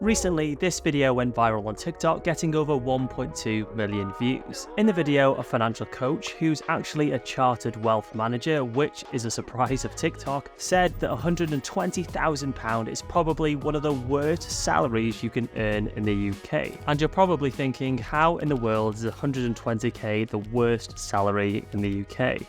Recently, this video went viral on TikTok, getting over 1.2 million views. In the video, a financial coach, who's actually a chartered wealth manager, which is a surprise of TikTok, said that £120,000 is probably one of the worst salaries you can earn in the UK. And you're probably thinking, how in the world is 120k the worst salary in the UK?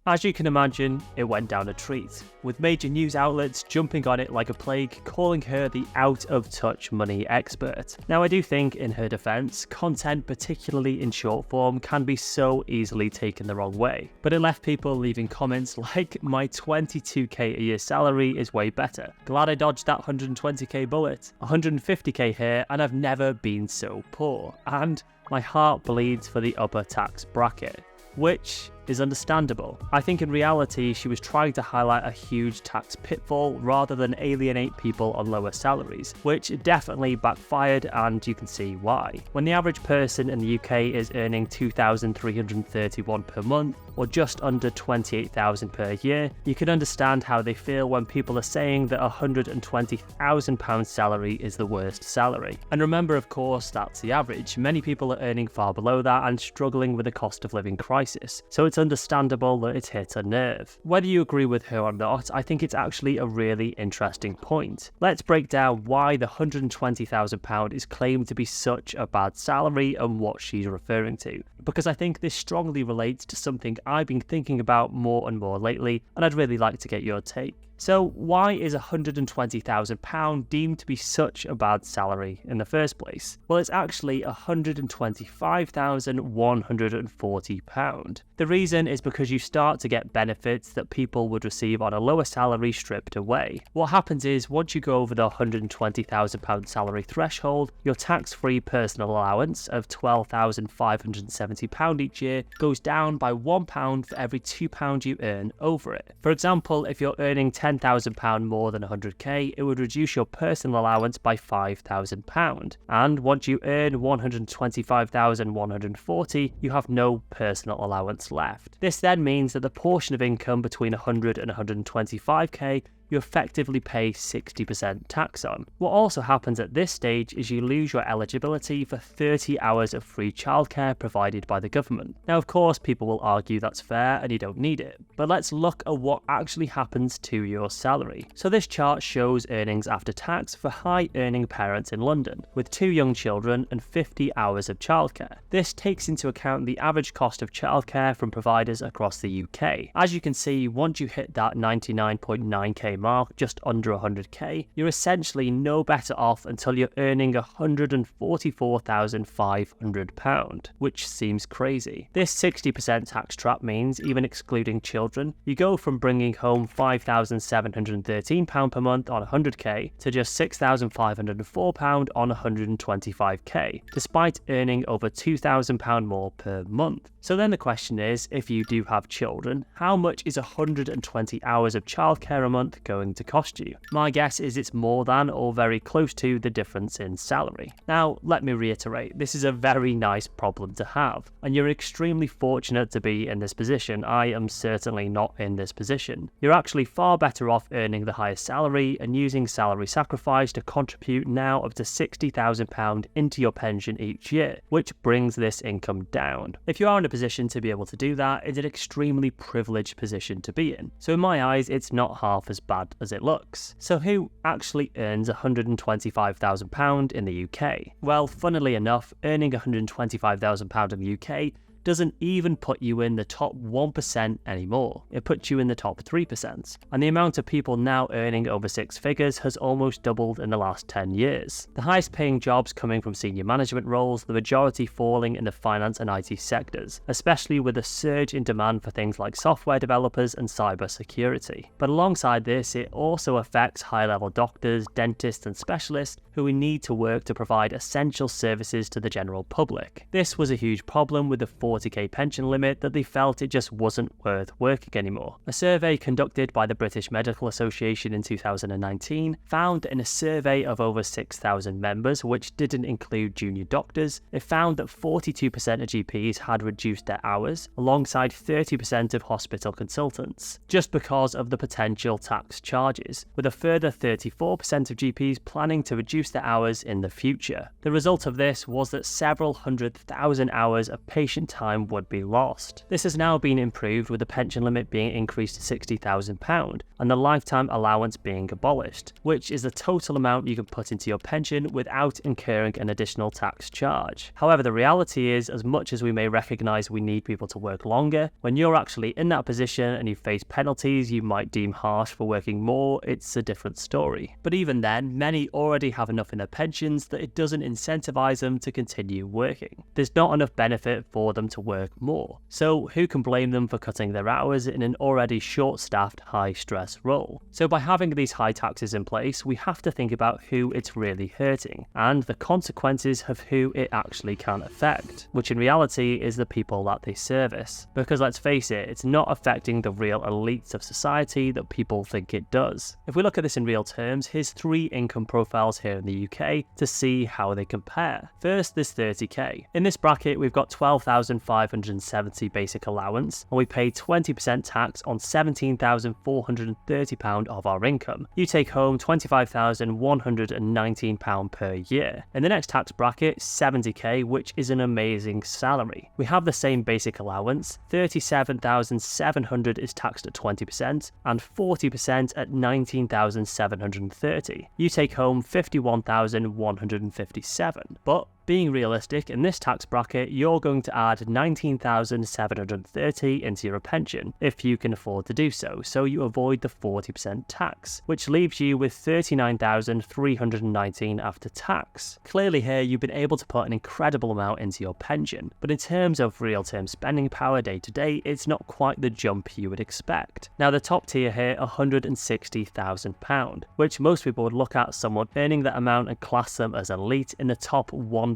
As you can imagine, it went down a treat, with major news outlets jumping on it like a plague, calling her the out-of-touch money expert. Now, I do think, in her defense, content, particularly in short form, can be so easily taken the wrong way. But it left people leaving comments like, my 22k a year salary is way better. Glad I dodged that 120k bullet. 150k here, and I've never been so poor. And my heart bleeds for the upper tax bracket. Which is understandable. I think in reality, she was trying to highlight a huge tax pitfall rather than alienate people on lower salaries, which definitely backfired, and you can see why. When the average person in the UK is earning £2,331 per month, or just under £28,000 per year, you can understand how they feel when people are saying that £120,000 salary is the worst salary. And remember, of course, that's the average. Many people are earning far below that and struggling with the cost of living crisis. So it's understandable that it's hit a nerve. Whether you agree with her or not, I think it's actually a really interesting point. Let's break down why the £120,000 is claimed to be such a bad salary and what she's referring to, because I think this strongly relates to something I've been thinking about more and more lately, and I'd really like to get your take. So why is £120,000 deemed to be such a bad salary in the first place? Well, it's actually £125,140. The reason is because you start to get benefits that people would receive on a lower salary stripped away. What happens is, once you go over the £120,000 salary threshold, your tax-free personal allowance of £12,570 each year goes down by £1 for every £2 you earn over it. For example, if you're earning £10,000 more than 100k, it would reduce your personal allowance by £5,000. And once you earn £125,140, you have no personal allowance left. This then means that the portion of income between 100 and 125k you effectively pay 60% tax on. What also happens at this stage is you lose your eligibility for 30 hours of free childcare provided by the government. Now, of course, people will argue that's fair and you don't need it, but let's look at what actually happens to your salary. So this chart shows earnings after tax for high-earning parents in London, with 2 young children and 50 hours of childcare. This takes into account the average cost of childcare from providers across the UK. As you can see, once you hit that 99.9k mark, just under 100k, you're essentially no better off until you're earning £144,500, which seems crazy. This 60% tax trap means, even excluding children, you go from bringing home £5,713 per month on 100k to just £6,504 on 125k, despite earning over £2,000 more per month. So then the question is, if you do have children, how much is 120 hours of childcare a month going to cost you? My guess is it's more than or very close to the difference in salary. Now, let me reiterate, this is a very nice problem to have, and you're extremely fortunate to be in this position. I am certainly not in this position. You're actually far better off earning the highest salary and using salary sacrifice to contribute now up to £60,000 into your pension each year, which brings this income down. If you are in a position to be able to do that, it's an extremely privileged position to be in. So in my eyes, it's not half as bad as it looks. So who actually earns £125,000 in the UK? Well, funnily enough, earning £125,000 in the UK doesn't even put you in the top 1% anymore. It puts you in the top 3%. And the amount of people now earning over 6 figures has almost doubled in the last 10 years. The highest paying jobs coming from senior management roles, the majority falling in the finance and IT sectors, especially with a surge in demand for things like software developers and cyber security. But alongside this, it also affects high-level doctors, dentists and specialists who need to work to provide essential services to the general public. This was a huge problem with the 40k pension limit that they felt it just wasn't worth working anymore. A survey conducted by the British Medical Association in 2019 found that in a survey of over 6,000 members, which didn't include junior doctors, it found that 42% of GPs had reduced their hours, alongside 30% of hospital consultants, just because of the potential tax charges, with a further 34% of GPs planning to reduce their hours in the future. The result of this was that several 100,000 hours of patient time would be lost. This has now been improved with the pension limit being increased to £60,000 and the lifetime allowance being abolished, which is the total amount you can put into your pension without incurring an additional tax charge. However, the reality is, as much as we may recognise we need people to work longer, when you're actually in that position and you face penalties you might deem harsh for working more, it's a different story. But even then, many already have enough in their pensions that it doesn't incentivise them to continue working. There's not enough benefit for them to work more. So who can blame them for cutting their hours in an already short-staffed, high-stress role? So by having these high taxes in place, we have to think about who it's really hurting and the consequences of who it actually can affect, which in reality is the people that they service. Because let's face it, it's not affecting the real elites of society that people think it does. If we look at this in real terms, here's 3 income profiles here in the UK to see how they compare. First, there's 30k. In this bracket, we've got £12,570 basic allowance, and we pay 20% tax on £17,430 of our income. You take home £25,119 per year. In the next tax bracket, 70k, which is an amazing salary. We have the same basic allowance, £37,700 is taxed at 20%, and 40% at £19,730. You take home £51,157. But being realistic, in this tax bracket, you're going to add £19,730 into your pension if you can afford to do so, so you avoid the 40% tax, which leaves you with £39,319 after tax. Clearly here, you've been able to put an incredible amount into your pension, but in terms of real-term spending power day to day, it's not quite the jump you would expect. Now the top tier here, £160,000, which most people would look at someone earning that amount and class them as elite in the top 1%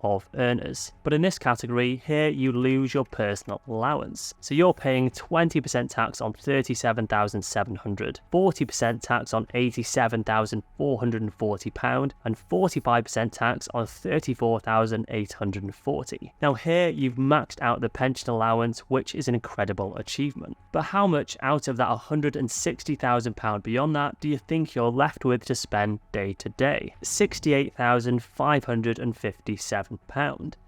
of earners. But in this category, here you lose your personal allowance. So you're paying 20% tax on £37,700, 40% tax on £87,440, and 45% tax on £34,840. Now here you've maxed out the pension allowance, which is an incredible achievement. But how much out of that £160,000 beyond that do you think you're left with to spend day to day? £68,557.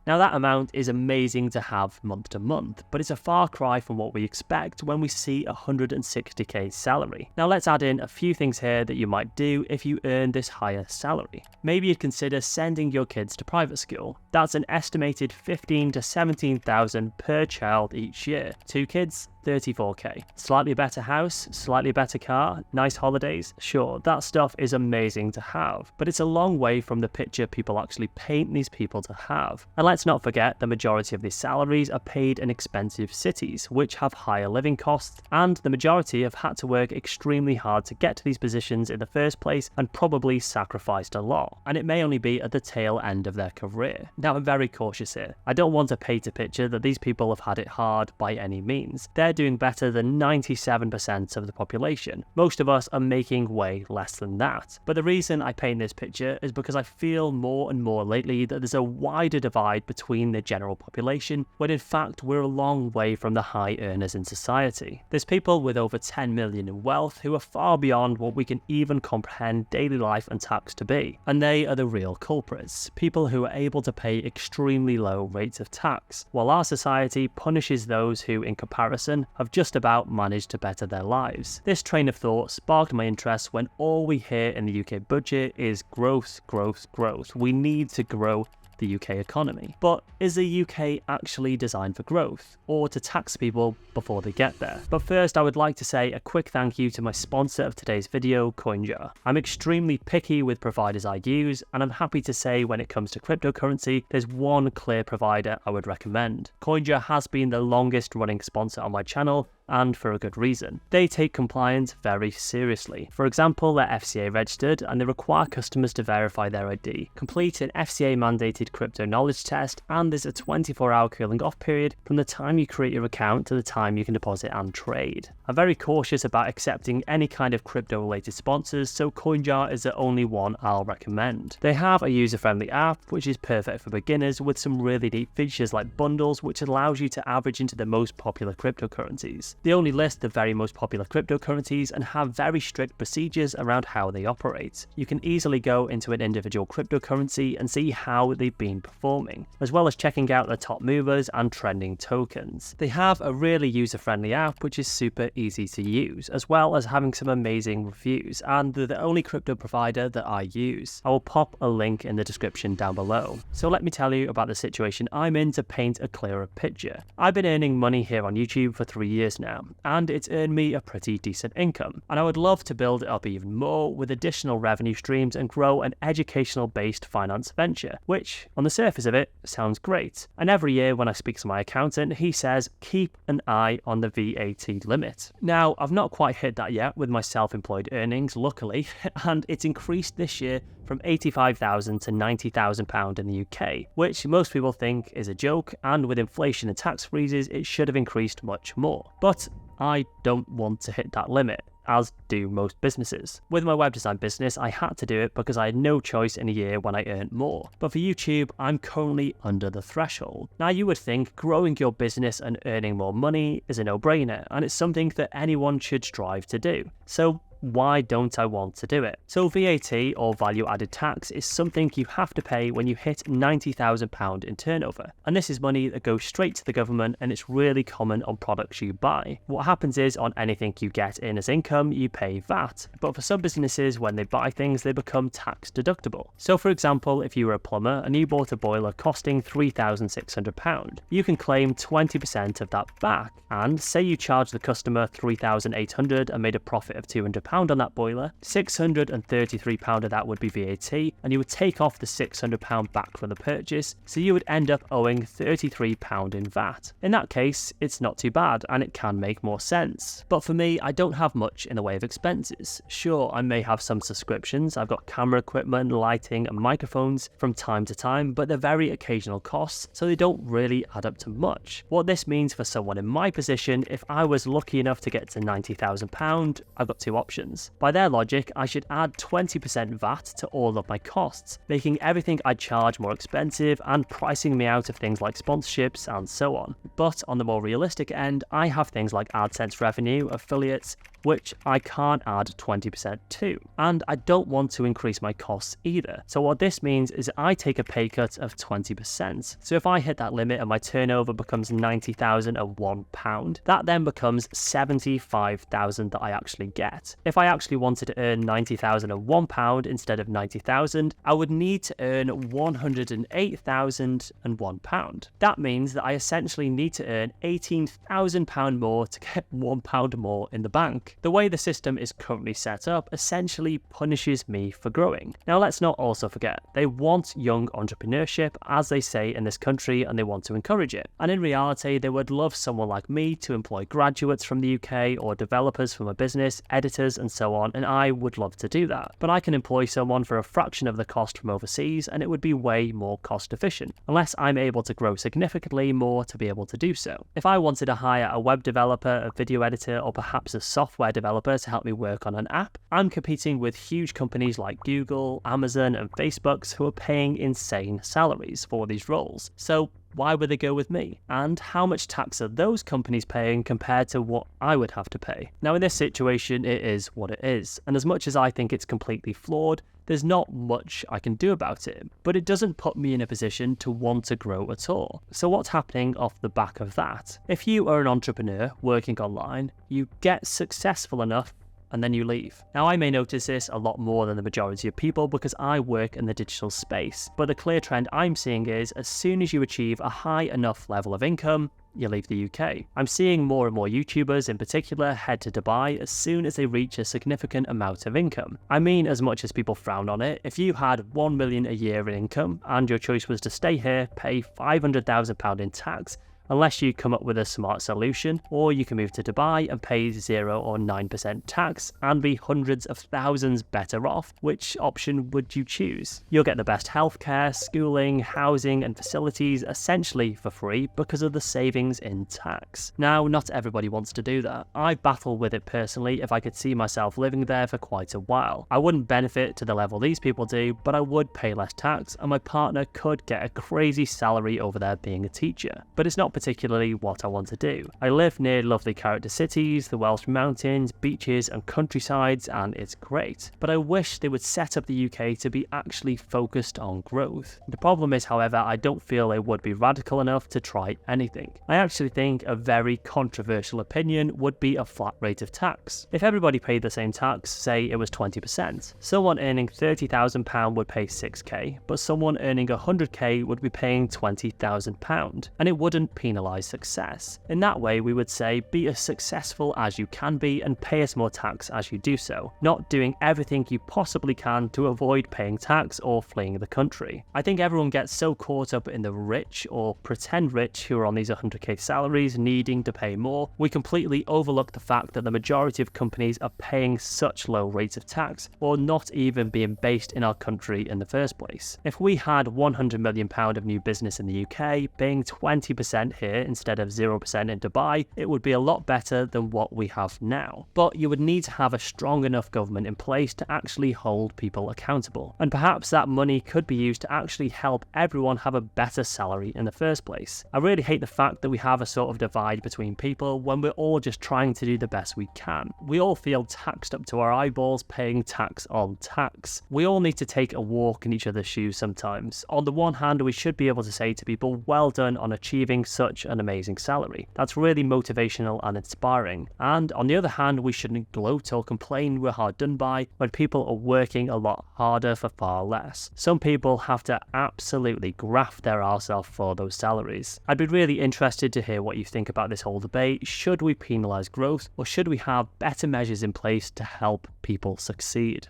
Now that amount is amazing to have month to month, but it's a far cry from what we expect when we see a 160k salary. Now let's add in a few things here that you might do if you earn this higher salary. Maybe you'd consider sending your kids to private school. That's an estimated 15 to 17,000 per child each year. 2 kids, 34k. Slightly better house, slightly better car, nice holidays, sure, that stuff is amazing to have, but it's a long way from the picture people actually paint these people to have. And let's not forget, the majority of these salaries are paid in expensive cities, which have higher living costs, and the majority have had to work extremely hard to get to these positions in the first place and probably sacrificed a lot. And it may only be at the tail end of their career. Now I'm very cautious here. I don't want to paint a picture that these people have had it hard by any means. They're doing better than 97% of the population. Most of us are making way less than that. But the reason I paint this picture is because I feel more and more lately that there's a wider divide between the general population, when in fact we're a long way from the high earners in society. There's people with over 10 million in wealth who are far beyond what we can even comprehend daily life and tax to be. And they are the real culprits. People who are able to pay extremely low rates of tax, while our society punishes those who, in comparison, have just about managed to better their lives. This train of thought sparked my interest when all we hear in the UK budget is growth, growth, growth. We need to grow the UK economy. But is the UK actually designed for growth, or to tax people before they get there? But first, I would like to say a quick thank you to my sponsor of today's video, CoinJar. I'm extremely picky with providers I use, and I'm happy to say when it comes to cryptocurrency, there's one clear provider I would recommend. CoinJar has been the longest running sponsor on my channel, and for a good reason. They take compliance very seriously. For example, they're FCA registered and they require customers to verify their ID, complete an FCA-mandated crypto knowledge test, and there's a 24-hour cooling off period from the time you create your account to the time you can deposit and trade. I'm very cautious about accepting any kind of crypto-related sponsors, so CoinJar is the only one I'll recommend. They have a user-friendly app, which is perfect for beginners, with some really neat features like bundles, which allows you to average into the most popular cryptocurrencies. They only list the very most popular cryptocurrencies and have very strict procedures around how they operate. You can easily go into an individual cryptocurrency and see how they've been performing, as well as checking out the top movers and trending tokens. They have a really user-friendly app which is super easy to use, as well as having some amazing reviews, and they're the only crypto provider that I use. I will pop a link in the description down below. So let me tell you about the situation I'm in to paint a clearer picture. I've been earning money here on YouTube for 3 years now, and it's earned me a pretty decent income, and I would love to build it up even more with additional revenue streams and grow an educational-based finance venture, which, on the surface of it, sounds great. And every year when I speak to my accountant, he says, keep an eye on the VAT limit. Now, I've not quite hit that yet with my self-employed earnings, luckily, and it's increased this year from £85,000 to £90,000 in the UK, which most people think is a joke, and with inflation and tax freezes, it should have increased much more. But I don't want to hit that limit, as do most businesses. With my web design business, I had to do it because I had no choice in a year when I earned more. But for YouTube, I'm currently under the threshold. Now, you would think growing your business and earning more money is a no-brainer, and it's something that anyone should strive to do. So why don't I want to do it? So VAT, or value added tax, is something you have to pay when you hit £90,000 in turnover. And this is money that goes straight to the government, and it's really common on products you buy. What happens is, on anything you get in as income, you pay VAT. But for some businesses, when they buy things, they become tax deductible. So for example, if you were a plumber and you bought a boiler costing £3,600, you can claim 20% of that back. And say you charge the customer £3,800 and made a profit of £200 on that boiler, £633 of that would be VAT, and you would take off the £600 back from the purchase, so you would end up owing £33 in VAT. In that case, it's not too bad, and it can make more sense. But for me, I don't have much in the way of expenses. Sure, I may have some subscriptions, I've got camera equipment, lighting, and microphones from time to time, but they're very occasional costs, so they don't really add up to much. What this means for someone in my position, if I was lucky enough to get to £90,000, I've got two options. By their logic, I should add 20% VAT to all of my costs, making everything I charge more expensive and pricing me out of things like sponsorships and so on. But on the more realistic end, I have things like AdSense revenue, affiliates, which I can't add 20% to, and I don't want to increase my costs either. So what this means is I take a pay cut of 20%. So if I hit that limit and my turnover becomes £90,001, that then becomes £75,000 that I actually get. If I actually wanted to earn £90,001 instead of £90,000, I would need to earn £108,001. That means that I essentially need to earn £18,000 more to get £1 more in the bank. The way the system is currently set up essentially punishes me for growing. Now, let's not also forget, they want young entrepreneurship, as they say in this country, and they want to encourage it. And in reality, they would love someone like me to employ graduates from the UK or developers from a business, editors, and so on, and I would love to do that. But I can employ someone for a fraction of the cost from overseas, and it would be way more cost efficient, unless I'm able to grow significantly more to be able to do so. If I wanted to hire a web developer, a video editor, or perhaps a software developer to help me work on an app, I'm competing with huge companies like Google, Amazon, and Facebook who are paying insane salaries for these roles. So why would they go with me? And how much tax are those companies paying compared to what I would have to pay? Now, in this situation, it is what it is. And as much as I think it's completely flawed, there's not much I can do about it. But it doesn't put me in a position to want to grow at all. So what's happening off the back of that? If you are an entrepreneur working online, you get successful enough and then you leave. Now, I may notice this a lot more than the majority of people because I work in the digital space, but the clear trend I'm seeing is as soon as you achieve a high enough level of income, you leave the UK. I'm seeing more and more YouTubers in particular head to Dubai as soon as they reach a significant amount of income. I mean, as much as people frown on it, if you had $1 million a year in income and your choice was to stay here, pay £500,000 in tax, unless you come up with a smart solution, or you can move to Dubai and pay 0 or 9% tax and be hundreds of thousands better off. Which option would you choose? You'll get the best healthcare, schooling, housing and facilities essentially for free because of the savings in tax. Now, not everybody wants to do that. I battle with it personally if I could see myself living there for quite a while. I wouldn't benefit to the level these people do, but I would pay less tax and my partner could get a crazy salary over there being a teacher. But it's not particularly what I want to do. I live near lovely character cities, the Welsh mountains, beaches and countrysides, and it's great. But I wish they would set up the UK to be actually focused on growth. The problem is, however, I don't feel they would be radical enough to try anything. I actually think a very controversial opinion would be a flat rate of tax. If everybody paid the same tax, say it was 20%, someone earning £30,000 would pay 6k, but someone earning 100k would be paying £20,000, and it wouldn't penalise success. In that way, we would say, be as successful as you can be and pay as more tax as you do so, not doing everything you possibly can to avoid paying tax or fleeing the country. I think everyone gets so caught up in the rich or pretend rich who are on these 100k salaries needing to pay more, we completely overlook the fact that the majority of companies are paying such low rates of tax or not even being based in our country in the first place. If we had £100 million of new business in the UK, paying 20% here instead of 0% in Dubai, it would be a lot better than what we have now. But you would need to have a strong enough government in place to actually hold people accountable. And perhaps that money could be used to actually help everyone have a better salary in the first place. I really hate the fact that we have a sort of divide between people when we're all just trying to do the best we can. We all feel taxed up to our eyeballs paying tax on tax. We all need to take a walk in each other's shoes sometimes. On the one hand, we should be able to say to people, well done on achieving such an amazing salary. That's really motivational and inspiring. And on the other hand, we shouldn't gloat or complain we're hard done by when people are working a lot harder for far less. Some people have to absolutely graft their arse off for those salaries. I'd be really interested to hear what you think about this whole debate. Should we penalise growth, or should we have better measures in place to help people succeed?